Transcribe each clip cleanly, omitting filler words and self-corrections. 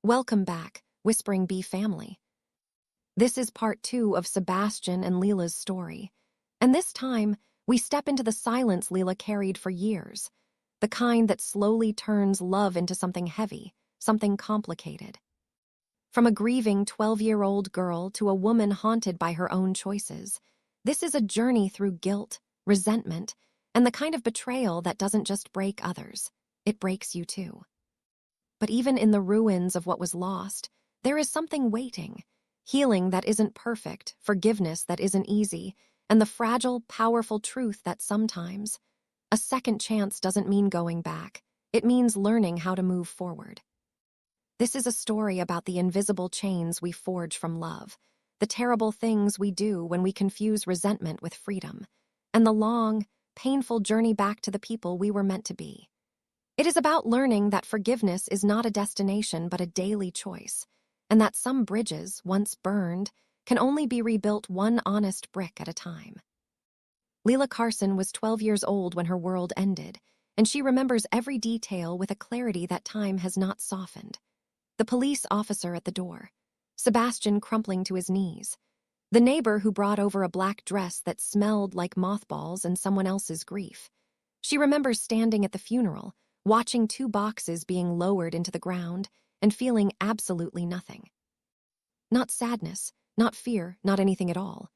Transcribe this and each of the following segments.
Welcome back, Whispering Bee family. This is part 2 of Sebastian and Lila's story. And this time, we step into the silence Lila carried for years, the kind that slowly turns love into something heavy, something complicated. From a grieving 12-year-old girl to a woman haunted by her own choices, this is a journey through guilt, resentment, and the kind of betrayal that doesn't just break others, it breaks you too. But even in the ruins of what was lost, there is something waiting. Healing that isn't perfect, forgiveness that isn't easy, and the fragile, powerful truth that sometimes a second chance doesn't mean going back. It means learning how to move forward. This is a story about the invisible chains we forge from love, the terrible things we do when we confuse resentment with freedom, and the long, painful journey back to the people we were meant to be. It is about learning that forgiveness is not a destination but a daily choice, and that some bridges, once burned, can only be rebuilt one honest brick at a time. Lila Carson was 12 years old when her world ended, and she remembers every detail with a clarity that time has not softened. The police officer at the door, Sebastian crumpling to his knees, the neighbor who brought over a black dress that smelled like mothballs and someone else's grief. She remembers standing at the funeral, watching 2 boxes being lowered into the ground, and feeling absolutely nothing. Not sadness, not fear, not anything at all.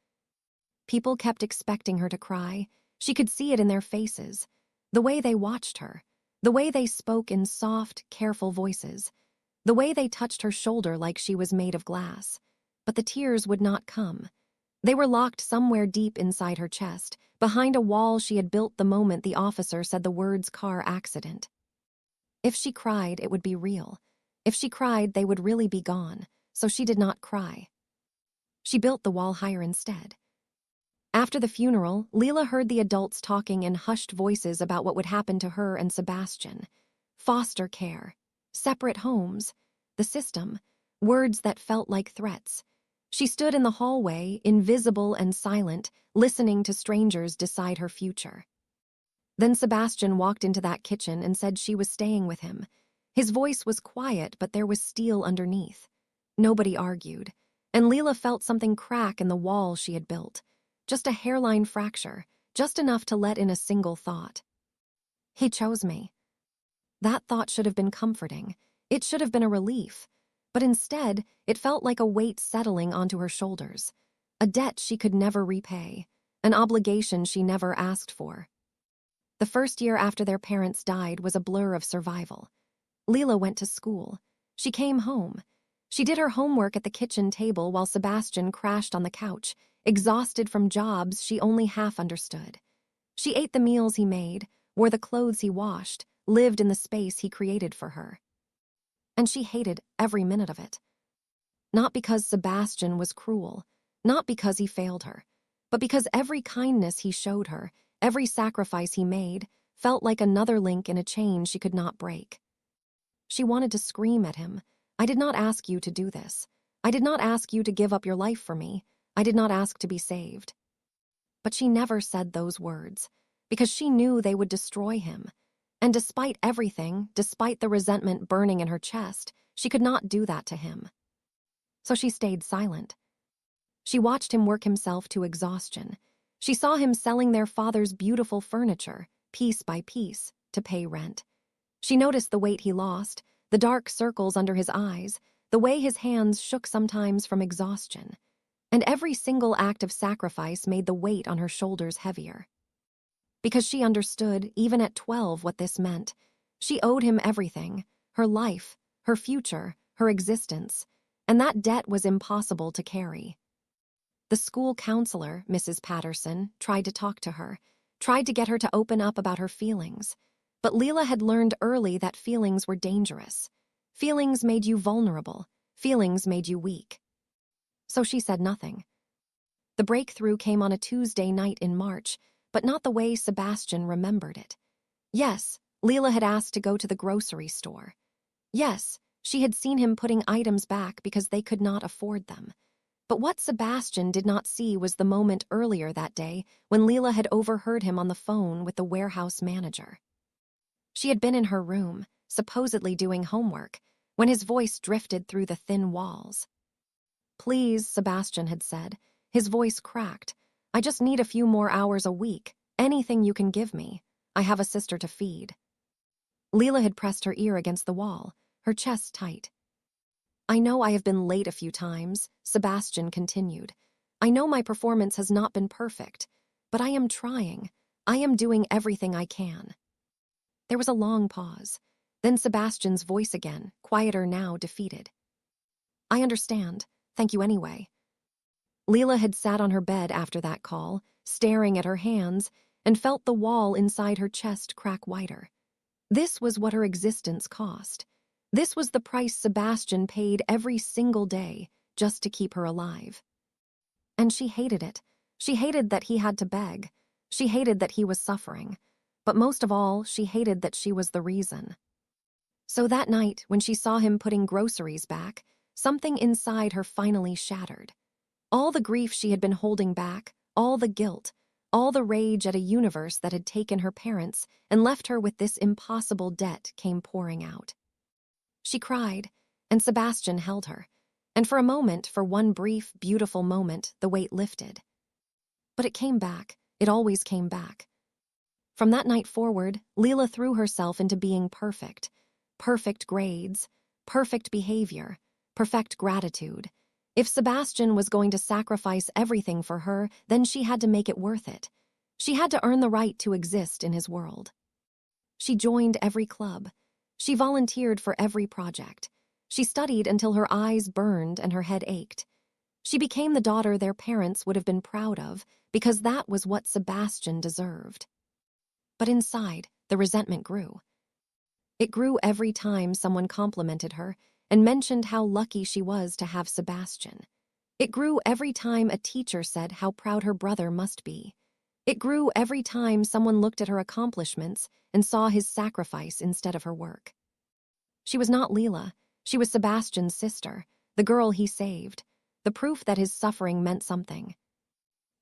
People kept expecting her to cry. She could see it in their faces, the way they watched her, the way they spoke in soft, careful voices, the way they touched her shoulder like she was made of glass. But the tears would not come. They were locked somewhere deep inside her chest, behind a wall she had built the moment the officer said the words car accident. If she cried, it would be real. If she cried, they would really be gone, so she did not cry. She built the wall higher instead. After the funeral, Lila heard the adults talking in hushed voices about what would happen to her and Sebastian. Foster care, separate homes, the system, words that felt like threats. She stood in the hallway, invisible and silent, listening to strangers decide her future. Then Sebastian walked into that kitchen and said she was staying with him. His voice was quiet, but there was steel underneath. Nobody argued, and Lila felt something crack in the wall she had built. Just a hairline fracture, just enough to let in a single thought. He chose me. That thought should have been comforting. It should have been a relief. But instead, it felt like a weight settling onto her shoulders. A debt she could never repay. An obligation she never asked for. The first year after their parents died was a blur of survival. Lila went to school. She came home. She did her homework at the kitchen table while Sebastian crashed on the couch, exhausted from jobs she only half understood. She ate the meals he made, wore the clothes he washed, lived in the space he created for her. And she hated every minute of it. Not because Sebastian was cruel, not because he failed her, but because every kindness he showed her, every sacrifice he made, felt like another link in a chain she could not break. She wanted to scream at him. I did not ask you to do this. I did not ask you to give up your life for me. I did not ask to be saved. But she never said those words, because she knew they would destroy him. And despite everything, despite the resentment burning in her chest, she could not do that to him. So she stayed silent. She watched him work himself to exhaustion. She saw him selling their father's beautiful furniture, piece by piece, to pay rent. She noticed the weight he lost, the dark circles under his eyes, the way his hands shook sometimes from exhaustion. And every single act of sacrifice made the weight on her shoulders heavier. Because she understood, even at 12, what this meant. She owed him everything, her life, her future, her existence, and that debt was impossible to carry. The school counselor, Mrs. Patterson, tried to talk to her, tried to get her to open up about her feelings. But Lila had learned early that feelings were dangerous. Feelings made you vulnerable. Feelings made you weak. So she said nothing. The breakthrough came on a Tuesday night in March, but not the way Sebastian remembered it. Yes, Lila had asked to go to the grocery store. Yes, she had seen him putting items back because they could not afford them. But what Sebastian did not see was the moment earlier that day when Lila had overheard him on the phone with the warehouse manager. She had been in her room, supposedly doing homework, when his voice drifted through the thin walls. "Please," Sebastian had said. His voice cracked. "I just need a few more hours a week. Anything you can give me. I have a sister to feed." Lila had pressed her ear against the wall, her chest tight. "I know I have been late a few times," Sebastian continued. "I know my performance has not been perfect, but I am trying. I am doing everything I can." There was a long pause. Then Sebastian's voice again, quieter now, defeated. "I understand. Thank you anyway." Lila had sat on her bed after that call, staring at her hands, and felt the wall inside her chest crack wider. This was what her existence cost. This was the price Sebastian paid every single day just to keep her alive. And she hated it. She hated that he had to beg. She hated that he was suffering. But most of all, she hated that she was the reason. So that night, when she saw him putting groceries back, something inside her finally shattered. All the grief she had been holding back, all the guilt, all the rage at a universe that had taken her parents and left her with this impossible debt came pouring out. She cried, and Sebastian held her. And for a moment, for one brief, beautiful moment, the weight lifted. But it came back. It always came back. From that night forward, Lila threw herself into being perfect. Perfect grades, perfect behavior, perfect gratitude. If Sebastian was going to sacrifice everything for her, then she had to make it worth it. She had to earn the right to exist in his world. She joined every club. She volunteered for every project. She studied until her eyes burned and her head ached. She became the daughter their parents would have been proud of, because that was what Sebastian deserved. But inside, the resentment grew. It grew every time someone complimented her and mentioned how lucky she was to have Sebastian. It grew every time a teacher said how proud her brother must be. It grew every time someone looked at her accomplishments and saw his sacrifice instead of her work. She was not Lila. She was Sebastian's sister, the girl he saved, the proof that his suffering meant something.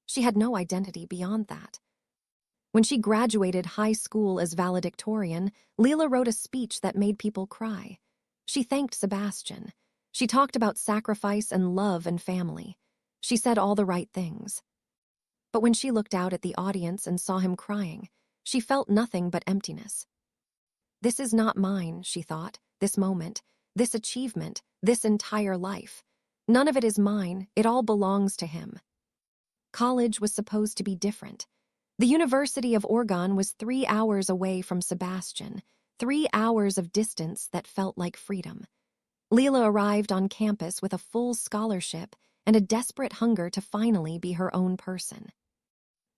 She had no identity beyond that. When she graduated high school as valedictorian, Lila wrote a speech that made people cry. She thanked Sebastian. She talked about sacrifice and love and family. She said all the right things. But when she looked out at the audience and saw him crying, she felt nothing but emptiness. This is not mine, she thought, this moment, this achievement, this entire life. None of it is mine, it all belongs to him. College was supposed to be different. The University of Oregon was 3 hours away from Sebastian, 3 hours of distance that felt like freedom. Lila arrived on campus with a full scholarship and a desperate hunger to finally be her own person.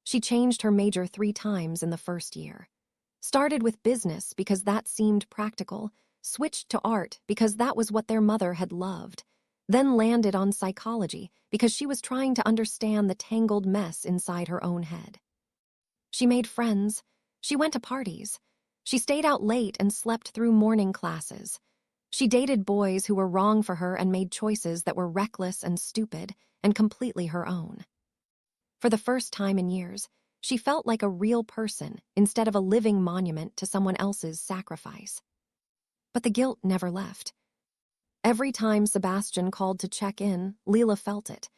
She changed her major 3 times in the first year. Started with business because that seemed practical, switched to art because that was what their mother had loved, then landed on psychology because she was trying to understand the tangled mess inside her own head. She made friends. She went to parties. She stayed out late and slept through morning classes. She dated boys who were wrong for her and made choices that were reckless and stupid and completely her own. For the first time in years, she felt like a real person instead of a living monument to someone else's sacrifice. But the guilt never left. Every time Sebastian called to check in, Lila felt it.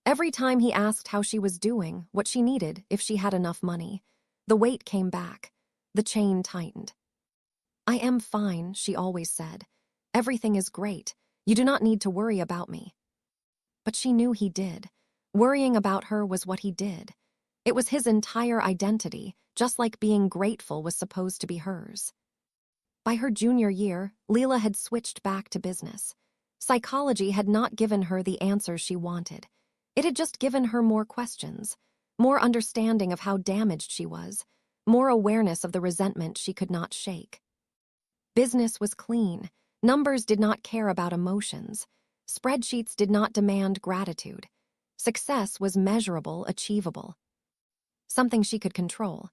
Every time he asked how she was doing, what she needed, if she had enough money, the weight came back. The chain tightened. "I am fine," she always said. "Everything is great. You do not need to worry about me." But she knew he did. Worrying about her was what he did. It was his entire identity, just like being grateful was supposed to be hers. By her junior year, Lila had switched back to business. Psychology had not given her the answers she wanted. It had just given her more questions, more understanding of how damaged she was, more awareness of the resentment she could not shake. Business was clean. Numbers did not care about emotions. Spreadsheets did not demand gratitude. Success was measurable, achievable. Something she could control.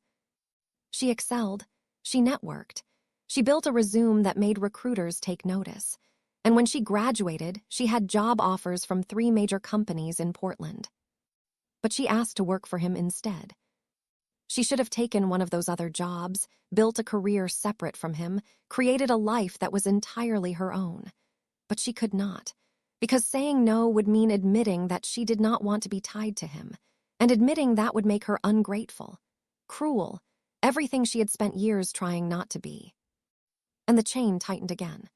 She excelled. She networked. She built a resume that made recruiters take notice. And when she graduated, she had job offers from 3 major companies in Portland. But she asked to work for him instead. She should have taken one of those other jobs, built a career separate from him, created a life that was entirely her own. But she could not, because saying no would mean admitting that she did not want to be tied to him, and admitting that would make her ungrateful, cruel, everything she had spent years trying not to be. And the chain tightened again.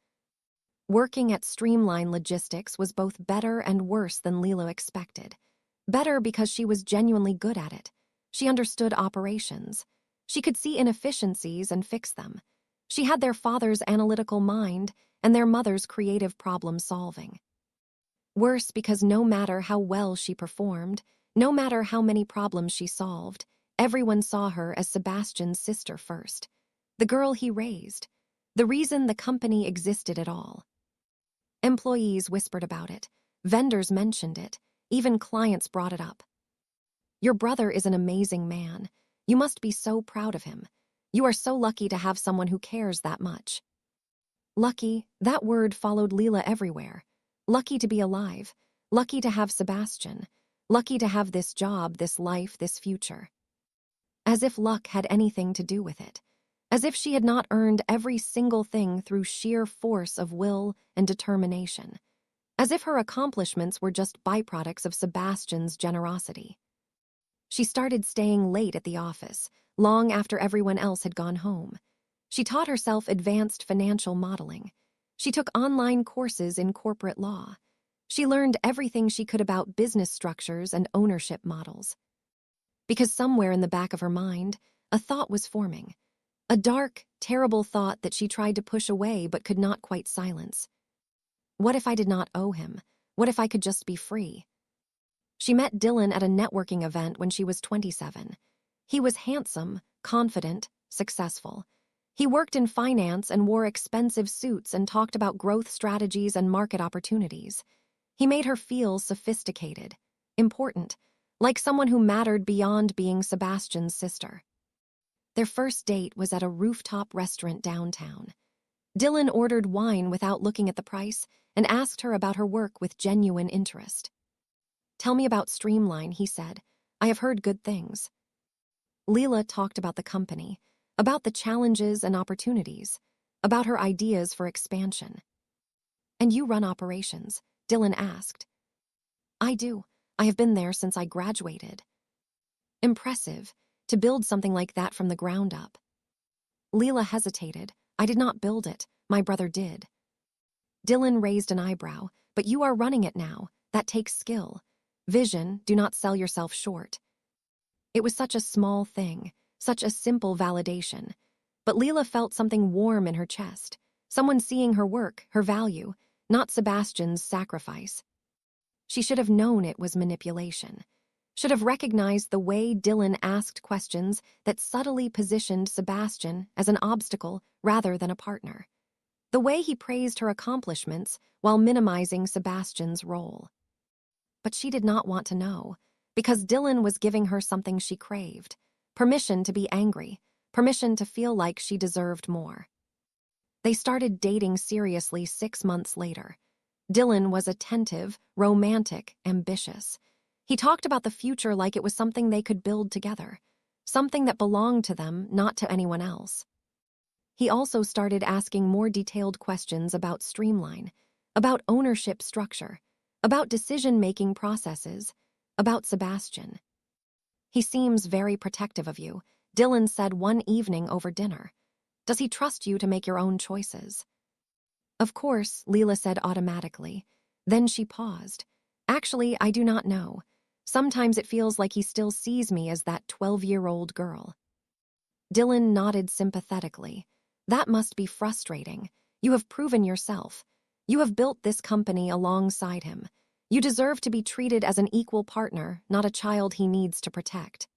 Working at Streamline Logistics was both better and worse than Lila expected. Better because she was genuinely good at it. She understood operations. She could see inefficiencies and fix them. She had their father's analytical mind and their mother's creative problem-solving. Worse because no matter how well she performed, no matter how many problems she solved, everyone saw her as Sebastian's sister first. The girl he raised. The reason the company existed at all. Employees whispered about it. Vendors mentioned it. Even clients brought it up. Your brother is an amazing man. You must be so proud of him. You are so lucky to have someone who cares that much. Lucky, that word followed Lila everywhere. Lucky to be alive. Lucky to have Sebastian. Lucky to have this job, this life, this future. As if luck had anything to do with it. As if she had not earned every single thing through sheer force of will and determination. As if her accomplishments were just byproducts of Sebastian's generosity. She started staying late at the office, long after everyone else had gone home. She taught herself advanced financial modeling. She took online courses in corporate law. She learned everything she could about business structures and ownership models. Because somewhere in the back of her mind, a thought was forming. A dark, terrible thought that she tried to push away but could not quite silence. What if I did not owe him? What if I could just be free? She met Dylan at a networking event when she was 27. He was handsome, confident, successful. He worked in finance and wore expensive suits and talked about growth strategies and market opportunities. He made her feel sophisticated, important, like someone who mattered beyond being Sebastian's sister. Their first date was at a rooftop restaurant downtown. Dylan ordered wine without looking at the price and asked her about her work with genuine interest. Tell me about Streamline, he said. I have heard good things. Lila talked about the company, about the challenges and opportunities, about her ideas for expansion. And you run operations? Dylan asked. I do. I have been there since I graduated. Impressive, to build something like that from the ground up. Lila hesitated. I did not build it. My brother did. Dylan raised an eyebrow. But you are running it now. That takes skill. Vision, do not sell yourself short. It was such a small thing, such a simple validation. But Lila felt something warm in her chest. Someone seeing her work, her value, not Sebastian's sacrifice. She should have known it was manipulation. Should have recognized the way Dylan asked questions that subtly positioned Sebastian as an obstacle rather than a partner. The way he praised her accomplishments while minimizing Sebastian's role. But she did not want to know, because Dylan was giving her something she craved. Permission to be angry, permission to feel like she deserved more. They started dating seriously 6 months later. Dylan was attentive, romantic, ambitious. He talked about the future like it was something they could build together, something that belonged to them, not to anyone else. He also started asking more detailed questions about Streamline, about ownership structure, about decision-making processes, about Sebastian. He seems very protective of you, Dylan said one evening over dinner. Does he trust you to make your own choices? Of course, Lila said automatically. Then she paused. Actually, I do not know. Sometimes it feels like he still sees me as that 12-year-old girl. Dylan nodded sympathetically. That must be frustrating. You have proven yourself. You have built this company alongside him. You deserve to be treated as an equal partner, not a child he needs to protect.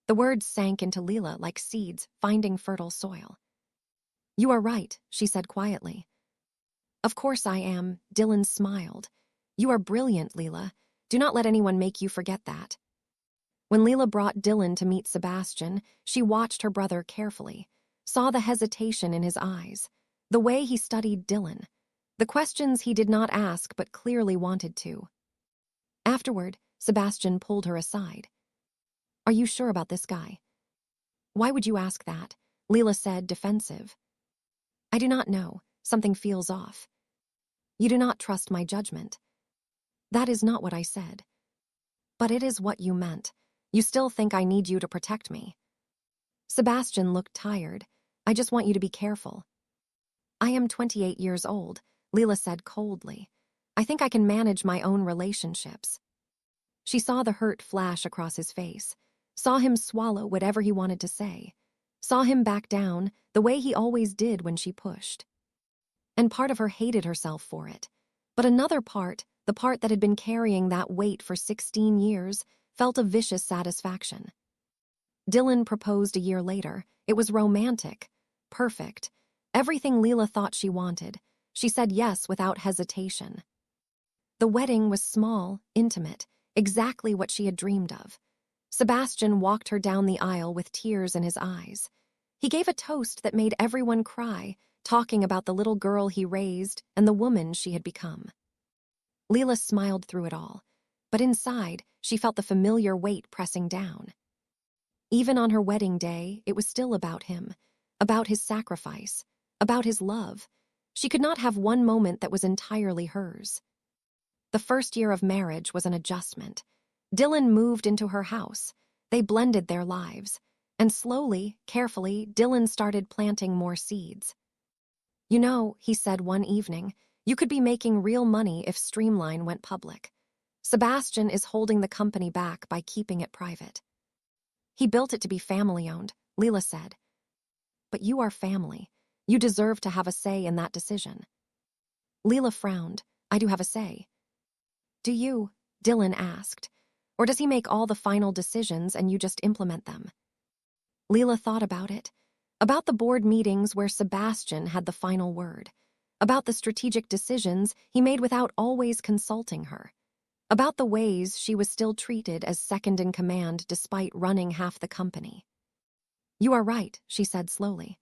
The words sank into Lila like seeds finding fertile soil. You are right, she said quietly. Of course I am, Dylan smiled. You are brilliant, Lila. Do not let anyone make you forget that. When Lila brought Dylan to meet Sebastian, she watched her brother carefully, saw the hesitation in his eyes, the way he studied Dylan, the questions he did not ask but clearly wanted to. Afterward, Sebastian pulled her aside. Are you sure about this guy? Why would you ask that? Lila said, defensive. I do not know. Something feels off. You do not trust my judgment. That is not what I said. But it is what you meant. You still think I need you to protect me. Sebastian looked tired. I just want you to be careful. I am 28 years old, Lila said coldly. I think I can manage my own relationships. She saw the hurt flash across his face, saw him swallow whatever he wanted to say, saw him back down the way he always did when she pushed. And part of her hated herself for it. But another part, the part that had been carrying that weight for 16 years, felt a vicious satisfaction. Dylan proposed a year later. It was romantic, perfect, everything Lila thought she wanted. She said yes without hesitation. The wedding was small, intimate, exactly what she had dreamed of. Sebastian walked her down the aisle with tears in his eyes. He gave a toast that made everyone cry, talking about the little girl he raised and the woman she had become. Lila smiled through it all, but inside, she felt the familiar weight pressing down. Even on her wedding day, it was still about him, about his sacrifice, about his love. She could not have one moment that was entirely hers. The first year of marriage was an adjustment. Dylan moved into her house. They blended their lives. And slowly, carefully, Dylan started planting more seeds. You know, he said one evening, you could be making real money if Streamline went public. Sebastian is holding the company back by keeping it private. He built it to be family-owned, Lila said. But you are family. You deserve to have a say in that decision. Lila frowned. I do have a say. Do you? Dylan asked. Or does he make all the final decisions and you just implement them? Lila thought about it. About the board meetings where Sebastian had the final word. About the strategic decisions he made without always consulting her. About the ways she was still treated as second in command despite running half the company. You are right, she said slowly.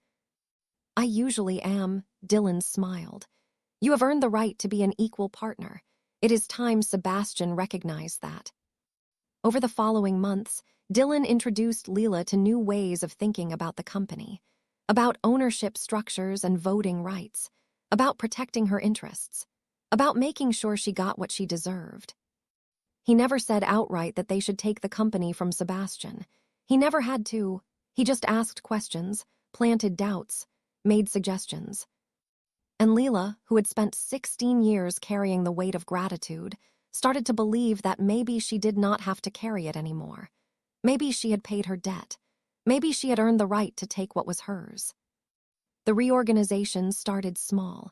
I usually am, Dylan smiled. You have earned the right to be an equal partner. It is time Sebastian recognized that. Over the following months, Dylan introduced Lila to new ways of thinking about the company, about ownership structures and voting rights, about protecting her interests, about making sure she got what she deserved. He never said outright that they should take the company from Sebastian. He never had to. He just asked questions, planted doubts, made suggestions. And Lila, who had spent 16 years carrying the weight of gratitude, started to believe that maybe she did not have to carry it anymore. Maybe she had paid her debt. Maybe she had earned the right to take what was hers. The reorganization started small.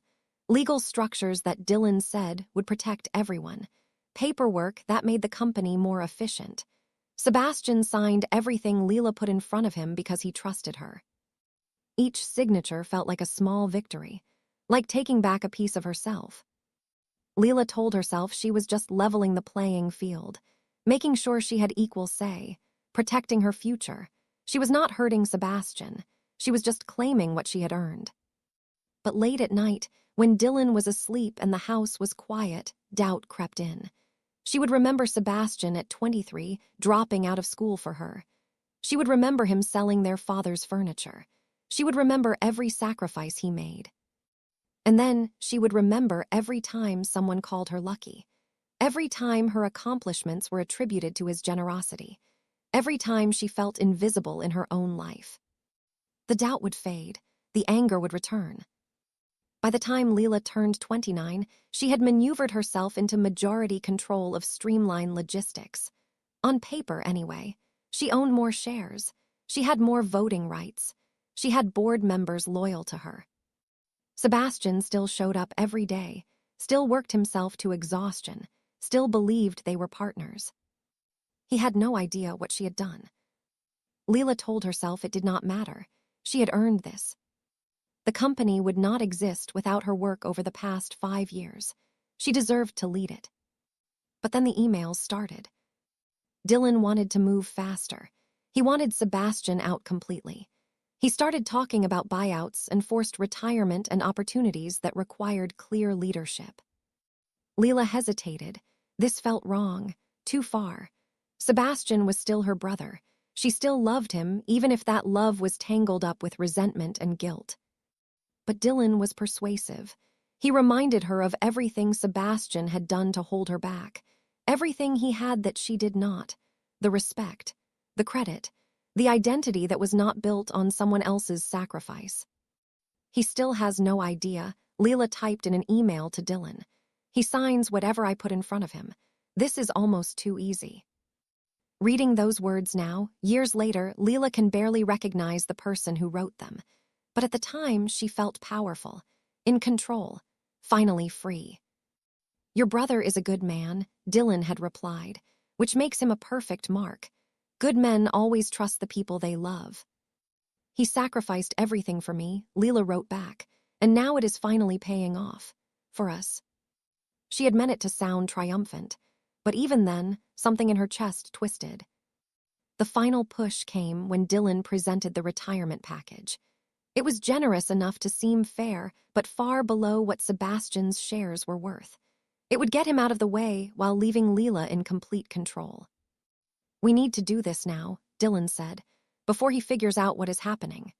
Legal structures that Dylan said would protect everyone. Paperwork that made the company more efficient. Sebastian signed everything Lila put in front of him because he trusted her. Each signature felt like a small victory, like taking back a piece of herself. Lila told herself she was just leveling the playing field, making sure she had equal say, protecting her future. She was not hurting Sebastian. She was just claiming what she had earned. But late at night, when Dylan was asleep and the house was quiet, doubt crept in. She would remember Sebastian at 23 dropping out of school for her. She would remember him selling their father's furniture. She would remember every sacrifice he made. And then she would remember every time someone called her lucky. Every time her accomplishments were attributed to his generosity. Every time she felt invisible in her own life. The doubt would fade. The anger would return. By the time Lila turned 29, she had maneuvered herself into majority control of Streamline Logistics. On paper, anyway. She owned more shares. She had more voting rights. She had board members loyal to her. Sebastian still showed up every day, still worked himself to exhaustion, still believed they were partners. He had no idea what she had done. Lila told herself it did not matter. She had earned this. The company would not exist without her work over the past 5 years. She deserved to lead it. But then the emails started. Dylan wanted to move faster. He wanted Sebastian out completely. He started talking about buyouts and forced retirement and opportunities that required clear leadership. Lila hesitated. This felt wrong, too far. Sebastian was still her brother. She still loved him, even if that love was tangled up with resentment and guilt. But Dylan was persuasive. He reminded her of everything Sebastian had done to hold her back, everything he had that she did not, the respect, the credit, the identity that was not built on someone else's sacrifice. He still has no idea, Lila typed in an email to Dylan. He signs whatever I put in front of him. This is almost too easy. Reading those words now, years later, Lila can barely recognize the person who wrote them. But at the time, she felt powerful, in control, finally free. Your brother is a good man, Dylan had replied, which makes him a perfect mark. Good men always trust the people they love. He sacrificed everything for me, Lila wrote back, and now it is finally paying off. For us. She had meant it to sound triumphant, but even then, something in her chest twisted. The final push came when Dylan presented the retirement package. It was generous enough to seem fair, but far below what Sebastian's shares were worth. It would get him out of the way while leaving Lila in complete control. We need to do this now, Dylan said, before he figures out what is happening.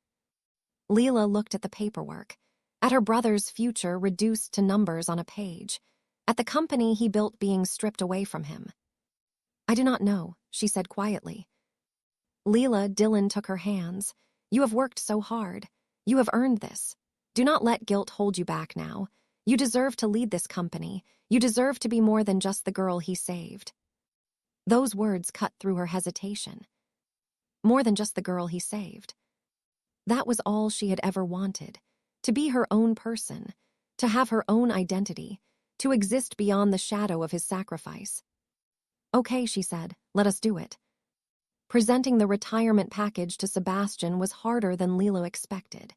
Lila looked at the paperwork, at her brother's future reduced to numbers on a page, at the company he built being stripped away from him. I do not know, she said quietly. Lila, Dylan took her hands. You have worked so hard. You have earned this. Do not let guilt hold you back now. You deserve to lead this company. You deserve to be more than just the girl he saved. Those words cut through her hesitation. More than just the girl he saved. That was all she had ever wanted. To be her own person. To have her own identity. To exist beyond the shadow of his sacrifice. Okay, she said, let us do it. Presenting the retirement package to Sebastian was harder than Lila expected.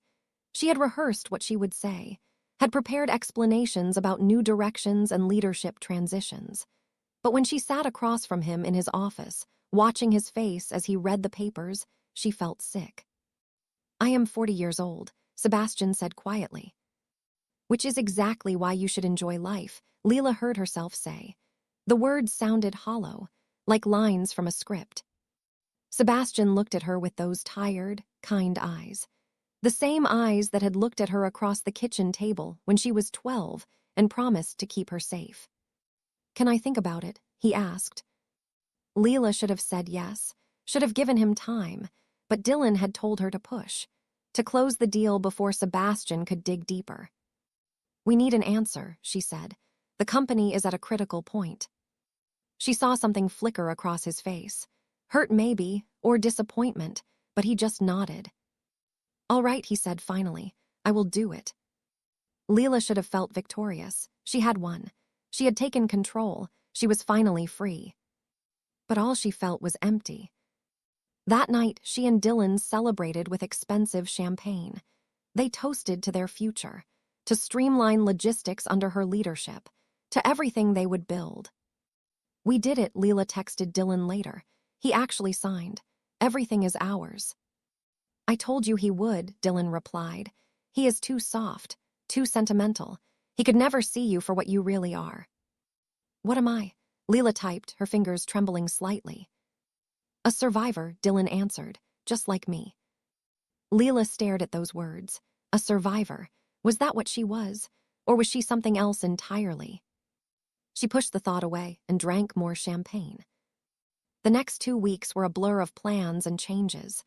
She had rehearsed what she would say, had prepared explanations about new directions and leadership transitions. But when she sat across from him in his office, watching his face as he read the papers, she felt sick. I am 40 years old, Sebastian said quietly. Which is exactly why you should enjoy life, Lila heard herself say. The words sounded hollow, like lines from a script. Sebastian looked at her with those tired, kind eyes. The same eyes that had looked at her across the kitchen table when she was 12 and promised to keep her safe. Can I think about it? He asked. Lila should have said yes, should have given him time, but Dylan had told her to push, to close the deal before Sebastian could dig deeper. We need an answer, she said. The company is at a critical point. She saw something flicker across his face. Hurt maybe, or disappointment, but he just nodded. All right, he said finally. I will do it. Lila should have felt victorious. She had won. She had taken control. She was finally free. But all she felt was empty. That night, she and Dylan celebrated with expensive champagne. They toasted to their future, to streamline logistics under her leadership, to everything they would build. We did it, Lila texted Dylan later. He actually signed. Everything is ours. I told you he would, Dylan replied. He is too soft, too sentimental. He could never see you for what you really are. What am I? Lila typed, her fingers trembling slightly. A survivor, Dylan answered, just like me. Lila stared at those words. A survivor. Was that what she was? Or was she something else entirely? She pushed the thought away and drank more champagne. The next 2 weeks were a blur of plans and changes.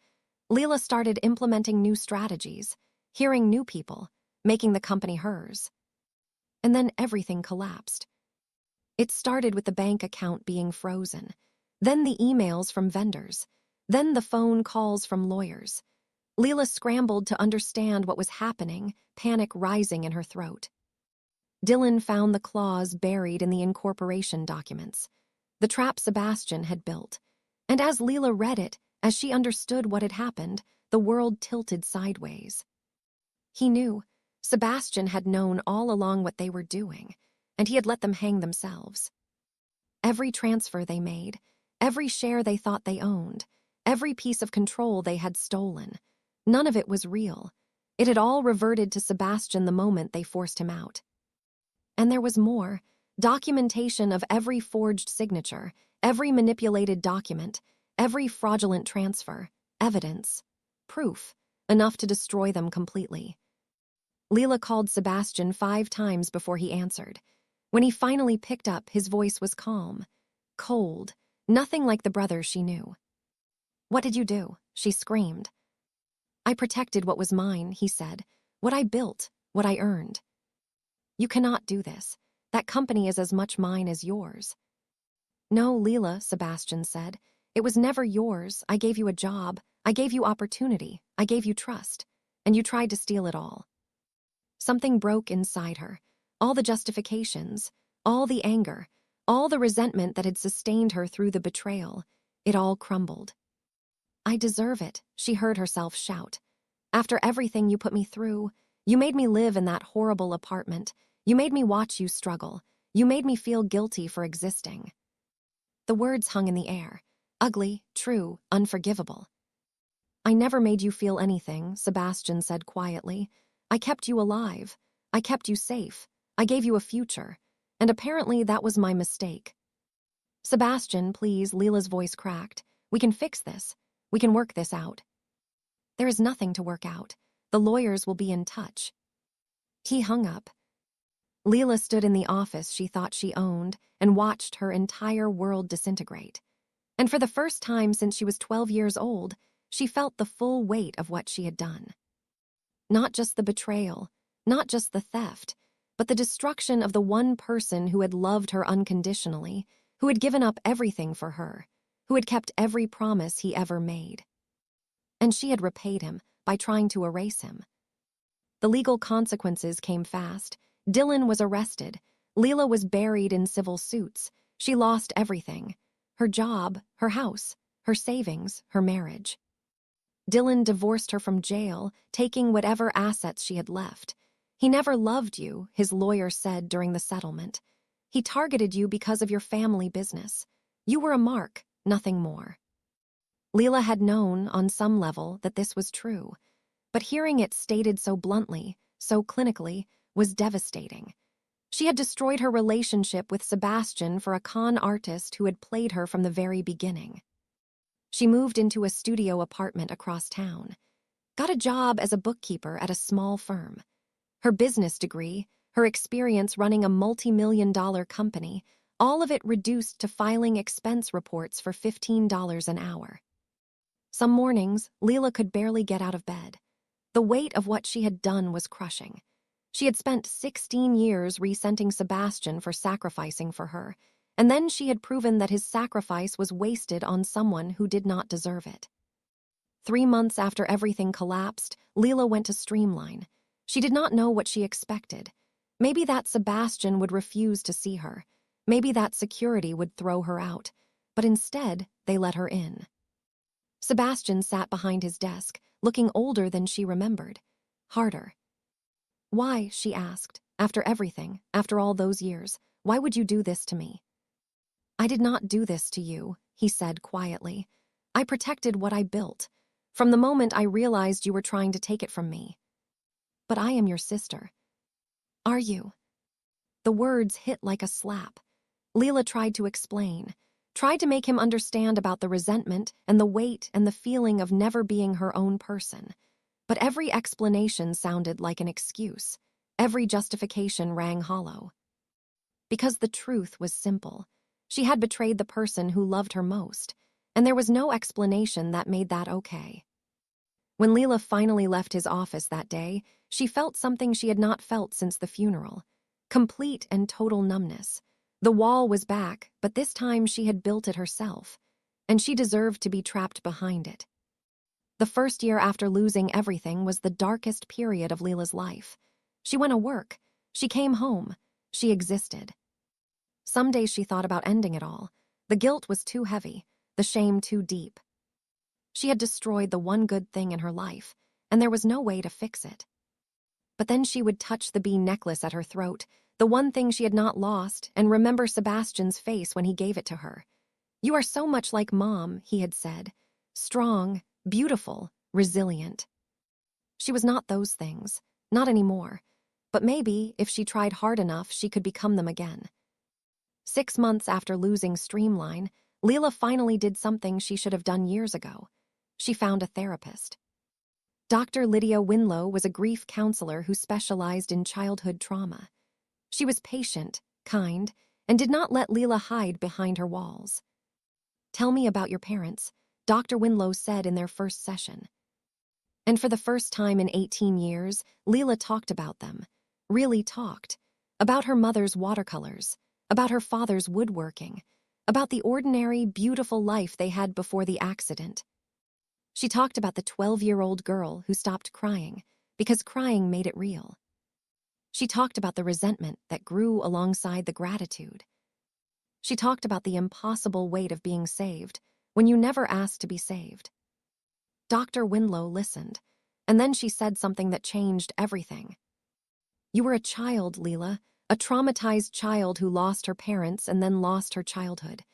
Lila started implementing new strategies, hearing new people, making the company hers. And then everything collapsed. It started with the bank account being frozen, then the emails from vendors, then the phone calls from lawyers. Lila scrambled to understand what was happening, panic rising in her throat. Dylan found the clause buried in the incorporation documents, the trap Sebastian had built. And as Lila read it, as she understood what had happened, the world tilted sideways. He knew. Sebastian had known all along what they were doing, and he had let them hang themselves. Every transfer they made, every share they thought they owned, every piece of control they had stolen, none of it was real. It had all reverted to Sebastian the moment they forced him out. And there was more. Documentation of every forged signature, every manipulated document, every fraudulent transfer, evidence, proof, enough to destroy them completely. Lila called Sebastian 5 times before he answered. When he finally picked up, his voice was calm, cold, nothing like the brother she knew. "What did you do?" she screamed. "I protected what was mine," he said. "What I built, what I earned." "You cannot do this. That company is as much mine as yours." "No, Lila," Sebastian said. "It was never yours. I gave you a job. I gave you opportunity. I gave you trust. And you tried to steal it all." Something broke inside her. All the justifications, all the anger, all the resentment that had sustained her through the betrayal, it all crumbled. "I deserve it," she heard herself shout. "After everything you put me through, you made me live in that horrible apartment. You made me watch you struggle. You made me feel guilty for existing." The words hung in the air, ugly, true, unforgivable. "I never made you feel anything," Sebastian said quietly. "I kept you alive. I kept you safe. I gave you a future. And apparently that was my mistake." "Sebastian, please," Lila's voice cracked. "We can fix this. We can work this out." "There is nothing to work out. The lawyers will be in touch." He hung up. Lila stood in the office she thought she owned and watched her entire world disintegrate. And for the first time since she was 12 years old, she felt the full weight of what she had done. Not just the betrayal, not just the theft, but the destruction of the one person who had loved her unconditionally, who had given up everything for her, who had kept every promise he ever made. And she had repaid him by trying to erase him. The legal consequences came fast. Dylan was arrested. Lila was buried in civil suits. She lost everything: her job, her house, her savings, her marriage. Dylan divorced her from jail, taking whatever assets she had left. "He never loved you," his lawyer said during the settlement. "He targeted you because of your family business. You were a mark, nothing more." Lila had known, on some level, that this was true. But hearing it stated so bluntly, so clinically, was devastating. She had destroyed her relationship with Sebastian for a con artist who had played her from the very beginning. She moved into a studio apartment across town, got a job as a bookkeeper at a small firm. Her business degree, her experience running a multi-million-dollar company, all of it reduced to filing expense reports for $15 an hour. Some mornings, Lila could barely get out of bed. The weight of what she had done was crushing. She had spent 16 years resenting Sebastian for sacrificing for her, and then she had proven that his sacrifice was wasted on someone who did not deserve it. 3 months after everything collapsed, Lila went to Streamline. She did not know what she expected. Maybe that Sebastian would refuse to see her. Maybe that security would throw her out. But instead, they let her in. Sebastian sat behind his desk, looking older than she remembered. Harder. "Why?" she asked. "After everything, after all those years, why would you do this to me?" "I did not do this to you," he said quietly. "I protected what I built. From the moment I realized you were trying to take it from me." "But I am your sister." "Are you?" The words hit like a slap. Lila tried to explain, tried to make him understand about the resentment and the weight and the feeling of never being her own person. But every explanation sounded like an excuse. Every justification rang hollow. Because the truth was simple. She had betrayed the person who loved her most, and there was no explanation that made that okay. When Lila finally left his office that day, she felt something she had not felt since the funeral. Complete and total numbness. The wall was back, but this time she had built it herself, and she deserved to be trapped behind it. The first year after losing everything was the darkest period of Lila's life. She went to work. She came home. She existed. Some days she thought about ending it all. The guilt was too heavy, the shame too deep. She had destroyed the one good thing in her life, and there was no way to fix it. But then she would touch the bean necklace at her throat, the one thing she had not lost, and remember Sebastian's face when he gave it to her. "You are so much like Mom," he had said. Strong, beautiful, resilient. She was not those things, not anymore. But maybe, if she tried hard enough, she could become them again. 6 months after losing Streamline, Lila finally did something she should have done years ago. She found a therapist. Dr. Lydia Winlow was a grief counselor who specialized in childhood trauma. She was patient, kind, and did not let Lila hide behind her walls. "Tell me about your parents," Dr. Winlow said in their first session. And for the first time in 18 years, Lila talked about them. Really talked. About her mother's watercolors. About her father's woodworking. About the ordinary, beautiful life they had before the accident. She talked about the 12-year-old girl who stopped crying because crying made it real. She talked about the resentment that grew alongside the gratitude. She talked about the impossible weight of being saved when you never asked to be saved. Dr. Winlow listened, and then she said something that changed everything. "You were a child, Lila, a traumatized child who lost her parents and then lost her childhood.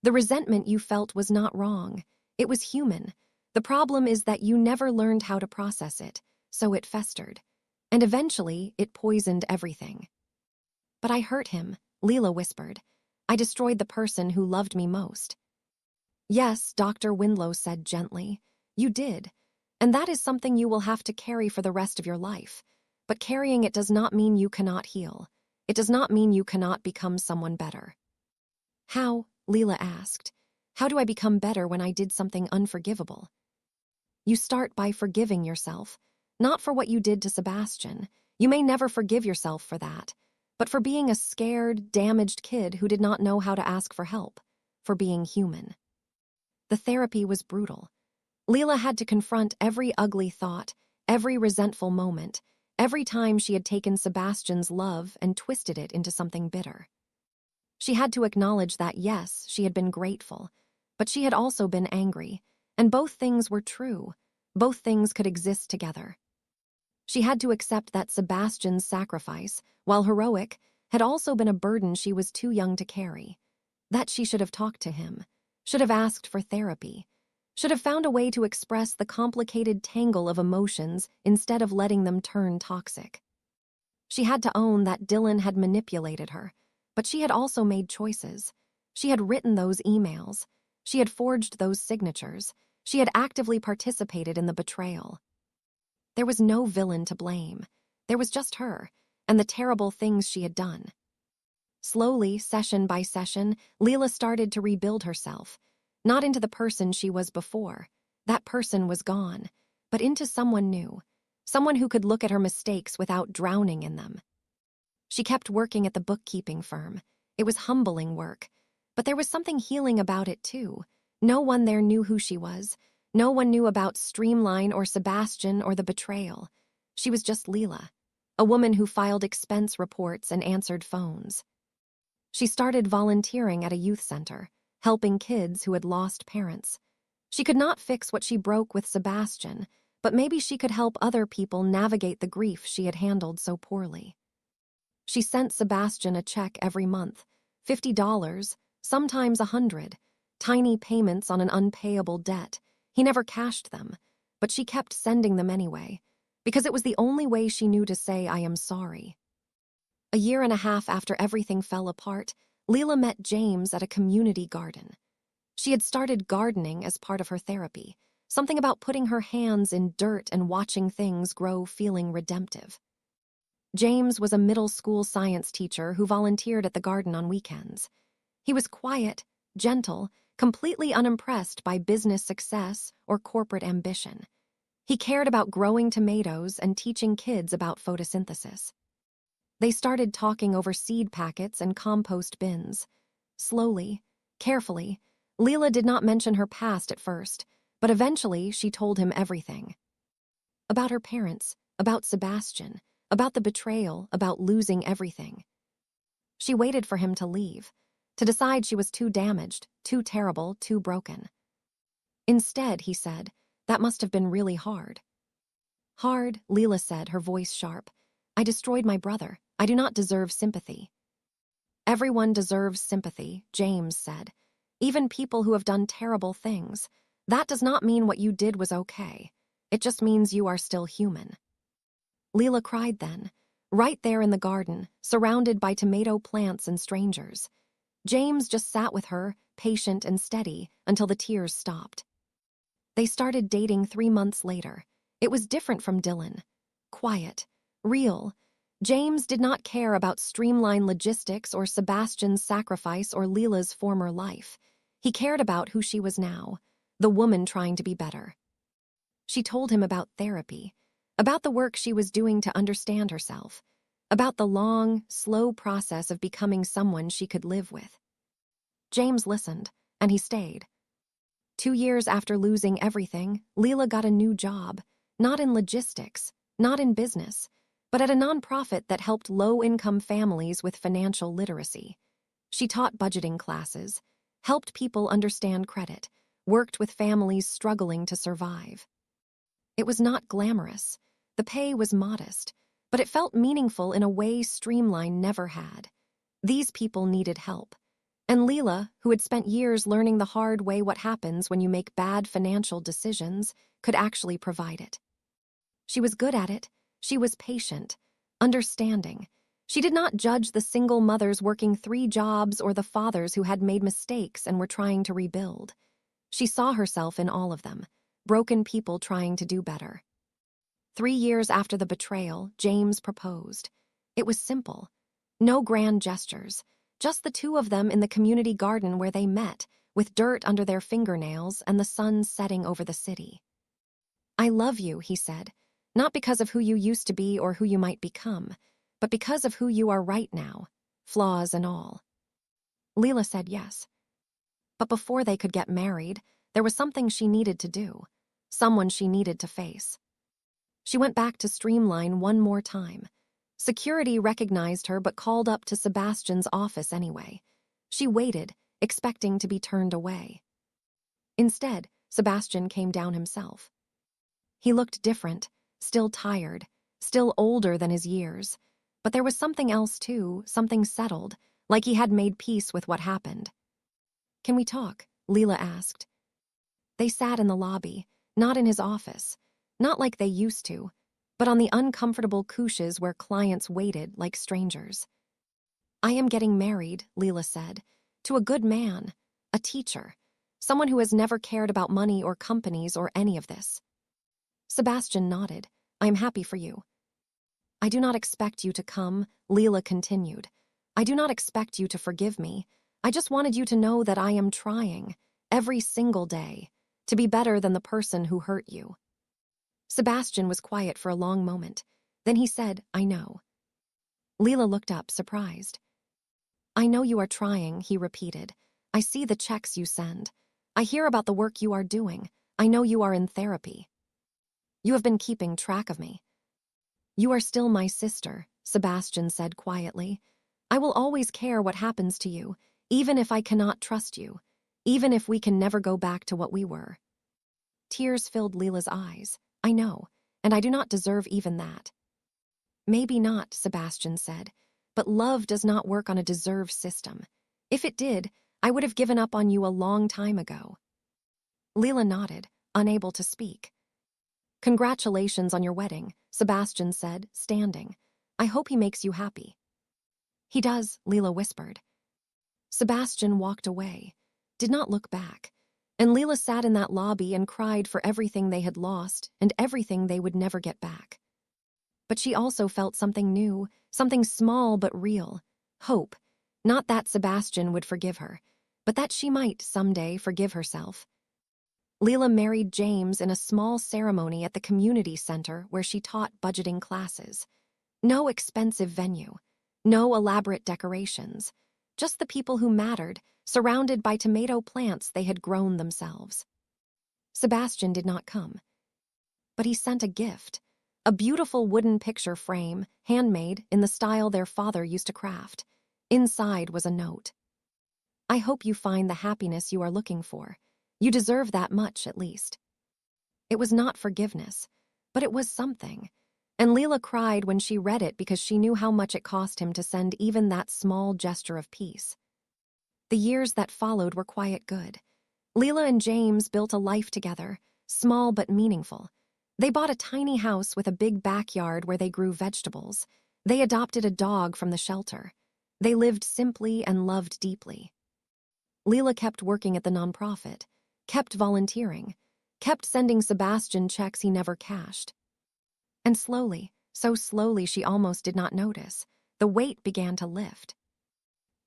The resentment you felt was not wrong. It was human. The problem is that you never learned how to process it, so it festered. And eventually, it poisoned everything." "But I hurt him," Lila whispered. "I destroyed the person who loved me most." "Yes," Dr. Winlow said gently. "You did. And that is something you will have to carry for the rest of your life. But carrying it does not mean you cannot heal. It does not mean you cannot become someone better." "How?" Lila asked. "How do I become better when I did something unforgivable?" "You start by forgiving yourself. Not for what you did to Sebastian. You may never forgive yourself for that. But for being a scared, damaged kid who did not know how to ask for help. For being human." The therapy was brutal. Lila had to confront every ugly thought, every resentful moment, every time she had taken Sebastian's love and twisted it into something bitter. She had to acknowledge that, yes, she had been grateful, but she had also been angry, and both things were true. Both things could exist together. She had to accept that Sebastian's sacrifice, while heroic, had also been a burden she was too young to carry. That she should have talked to him, should have asked for therapy, should have found a way to express the complicated tangle of emotions instead of letting them turn toxic. She had to own that Dylan had manipulated her, but she had also made choices. She had written those emails. She had forged those signatures. She had actively participated in the betrayal. There was no villain to blame. There was just her, and the terrible things she had done. Slowly, session by session, Lila started to rebuild herself. Not into the person she was before. That person was gone. But into someone new. Someone who could look at her mistakes without drowning in them. She kept working at the bookkeeping firm. It was humbling work. But there was something healing about it, too. No one there knew who she was. No one knew about Streamline or Sebastian or the betrayal. She was just Lila, a woman who filed expense reports and answered phones. She started volunteering at a youth center, helping kids who had lost parents. She could not fix what she broke with Sebastian, but maybe she could help other people navigate the grief she had handled so poorly. She sent Sebastian a check every month, $50, sometimes $100, tiny payments on an unpayable debt. He never cashed them, but she kept sending them anyway, because it was the only way she knew to say, "I am sorry." A year and a half after everything fell apart, Lila met James at a community garden. She had started gardening as part of her therapy, something about putting her hands in dirt and watching things grow feeling redemptive. James was a middle school science teacher who volunteered at the garden on weekends. He was quiet, gentle, completely unimpressed by business success or corporate ambition. He cared about growing tomatoes and teaching kids about photosynthesis. They started talking over seed packets and compost bins. Slowly, carefully, Lila did not mention her past at first, but eventually she told him everything. About her parents, about Sebastian, about the betrayal, about losing everything. She waited for him to leave, to decide she was too damaged, too terrible, too broken. Instead, he said, "That must have been really hard." "Hard," Lila said, her voice sharp. "I destroyed my brother. I do not deserve sympathy." "Everyone deserves sympathy," James said. "Even people who have done terrible things. That does not mean what you did was okay. It just means you are still human." Lila cried then, right there in the garden, surrounded by tomato plants and strangers. James just sat with her, patient and steady, until the tears stopped. They started dating 3 months later. It was different from Dylan. Quiet. Real. James did not care about streamlined logistics or Sebastian's sacrifice or Lila's former life. He cared about who she was now, the woman trying to be better. She told him about therapy, about the work she was doing to understand herself, about the long, slow process of becoming someone she could live with. James listened, and he stayed. 2 years after losing everything, Lila got a new job, not in logistics, not in business, but at a nonprofit that helped low-income families with financial literacy. She taught budgeting classes, helped people understand credit, worked with families struggling to survive. It was not glamorous. The pay was modest, but it felt meaningful in a way Streamline never had. These people needed help. And Lila, who had spent years learning the hard way what happens when you make bad financial decisions, could actually provide it. She was good at it. She was patient, understanding. She did not judge the single mothers working 3 jobs or the fathers who had made mistakes and were trying to rebuild. She saw herself in all of them, broken people trying to do better. 3 years after the betrayal, James proposed. It was simple. No grand gestures, just the 2 of them in the community garden where they met, with dirt under their fingernails and the sun setting over the city. "I love you," he said, "not because of who you used to be or who you might become, but because of who you are right now, flaws and all." Lila said yes. But before they could get married, there was something she needed to do, someone she needed to face. She went back to Streamline one more time. Security recognized her but called up to Sebastian's office anyway. She waited, expecting to be turned away. Instead, Sebastian came down himself. He looked different, still tired, still older than his years. But there was something else too, something settled, like he had made peace with what happened. "Can we talk?" Lila asked. They sat in the lobby, not in his office, not like they used to, but on the uncomfortable couches where clients waited like strangers. "I am getting married," Lila said, "to a good man, a teacher, someone who has never cared about money or companies or any of this." Sebastian nodded. "I am happy for you." "I do not expect you to come," Lila continued. "I do not expect you to forgive me. I just wanted you to know that I am trying, every single day, to be better than the person who hurt you." Sebastian was quiet for a long moment. Then he said, "I know." Lila looked up, surprised. "I know you are trying," he repeated. "I see the checks you send. I hear about the work you are doing. I know you are in therapy. You have been keeping track of me." "You are still my sister," Sebastian said quietly. "I will always care what happens to you, even if I cannot trust you, even if we can never go back to what we were." Tears filled Lila's eyes. "I know, and I do not deserve even that." "Maybe not," Sebastian said, "but love does not work on a deserve system. If it did, I would have given up on you a long time ago." Lila nodded, unable to speak. "Congratulations on your wedding," Sebastian said, standing. "I hope he makes you happy." "He does," Lila whispered. Sebastian walked away, did not look back, and Lila sat in that lobby and cried for everything they had lost and everything they would never get back. But she also felt something new, something small but real, hope. Not that Sebastian would forgive her, but that she might someday forgive herself. Lila married James in a small ceremony at the community center where she taught budgeting classes. No expensive venue, no elaborate decorations, just the people who mattered, surrounded by tomato plants they had grown themselves. Sebastian did not come, but he sent a gift, a beautiful wooden picture frame, handmade in the style their father used to craft. Inside was a note. "I hope you find the happiness you are looking for. You deserve that much, at least." It was not forgiveness, but it was something, and Lila cried when she read it because she knew how much it cost him to send even that small gesture of peace. The years that followed were quite good. Lila and James built a life together, small but meaningful. They bought a tiny house with a big backyard where they grew vegetables. They adopted a dog from the shelter. They lived simply and loved deeply. Lila kept working at the nonprofit, kept volunteering, kept sending Sebastian checks he never cashed. And slowly, so slowly she almost did not notice, the weight began to lift.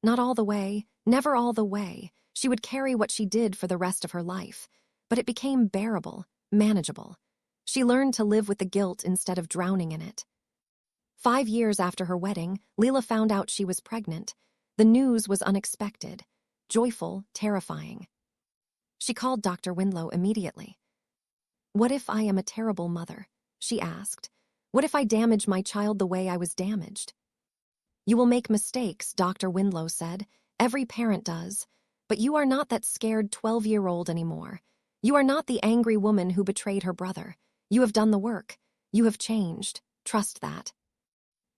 Not all the way, never all the way, she would carry what she did for the rest of her life, but it became bearable, manageable. She learned to live with the guilt instead of drowning in it. 5 years after her wedding, Lila found out she was pregnant. The news was unexpected, joyful, terrifying. She called Dr. Winlow immediately. "What if I am a terrible mother?" she asked. "What if I damage my child the way I was damaged?" "You will make mistakes," Dr. Winlow said. "Every parent does. But you are not that scared 12-year-old anymore. You are not the angry woman who betrayed her brother. You have done the work. You have changed. Trust that."